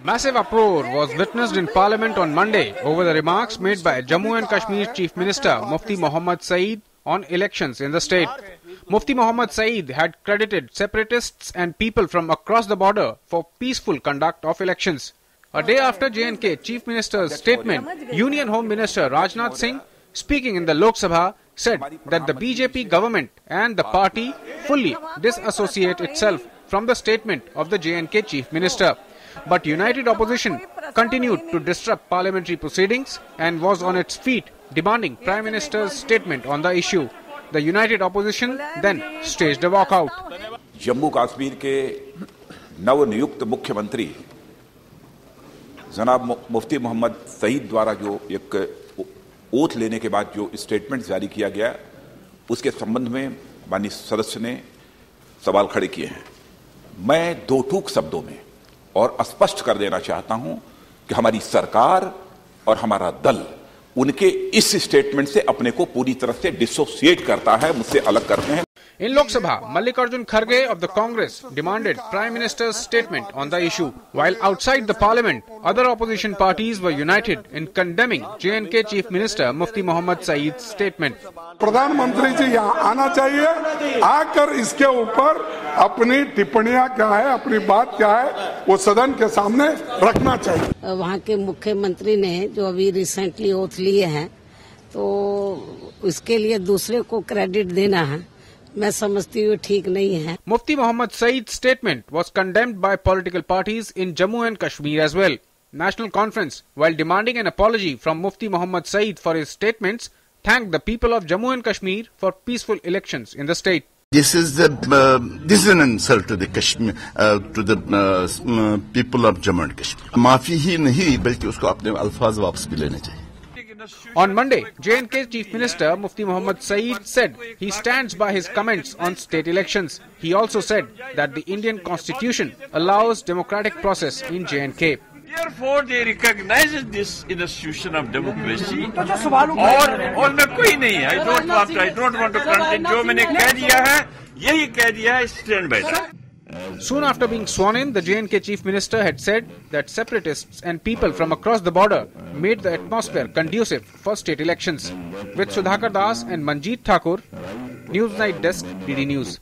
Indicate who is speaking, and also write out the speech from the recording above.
Speaker 1: Massive uproar was witnessed in Parliament on Monday over the remarks made by Jammu and Kashmir Chief Minister Mufti Mohammad Saeed on elections in the state. Mufti Mohammad Saeed had credited separatists and people from across the border for peaceful conduct of elections. A day after J&K Chief Minister's statement, Union Home Minister Rajnath Singh, speaking in the Lok Sabha, said that the BJP government and the party fully disassociate itself from the statement of the J&K Chief Minister. But united opposition continued to disrupt parliamentary proceedings and was on its feet demanding Prime Minister's statement on the issue. The united opposition then staged a walkout.
Speaker 2: Jammu Kashmir के नवनियुक्त मुख्यमंत्री जनाब मुफ्ती मोहम्मद सईद द्वारा जो एक oath लेने के बाद जो स्टेटमेंट जारी किया गया, उसके संबंध में माननीय सदस्य ने सवाल खड़े किए हैं। मैं दो टूक शब्दों में और स्पष्ट कर देना चाहता हूं कि हमारी सरकार और हमारा दल उनके इस स्टेटमेंट से अपने को पूरी तरह से डिसोसिएट करता है, मुझसे अलग करते हैं।
Speaker 1: In Lok Sabha, Mallikarjun Kharge of the Congress demanded Prime Minister's statement on the issue, while outside the Parliament, other opposition parties were united in condemning J&K Chief Minister Mufti Mohammad Saeed's statement.
Speaker 3: प्रधानमंत्री जी यहाँ आना चाहिए, आकर इसके ऊपर अपनी टिप्पणियां क्या है, अपनी बात क्या है, वो सदन के सामने रखना चाहिए।
Speaker 4: वहाँ के मुख्यमंत्री ने जो अभी रिसेंटली ओथ लिए हैं, तो उसके लिए दूसरे को क्रेडिट देना है, मैं समझती हूँ ठीक नहीं है।
Speaker 1: Mufti Mohammad Saeed's statement was condemned by political parties in Jammu and Kashmir as well. National Conference, while demanding an apology from Mufti Mohammad Saeed for his statements, thanked the people of Jammu and Kashmir for peaceful elections in the state.
Speaker 5: This is an insult to the Kashmir, to the people of Jammu and Kashmir. माफी ही नहीं बल्कि उसको अपने अल्फाज वापस भी लेने चाहिए।
Speaker 1: On Monday, J&K Chief Minister Mufti Mohammad Saeed said he stands by his comments on state elections. He also said that the Indian Constitution allows democratic process in J&K.
Speaker 6: Therefore, they recognize this institution of democracy. और मैं कोई नहीं है. I don't want to content. जो मैंने कह दिया है, यही कह दिया है. Stand by that.
Speaker 1: Soon after being sworn in, the J&K Chief Minister had said that separatists and people from across the border made the atmosphere conducive for state elections. With Sudhakar Das and Manjeet Thakur, Newsnight Desk, DD News.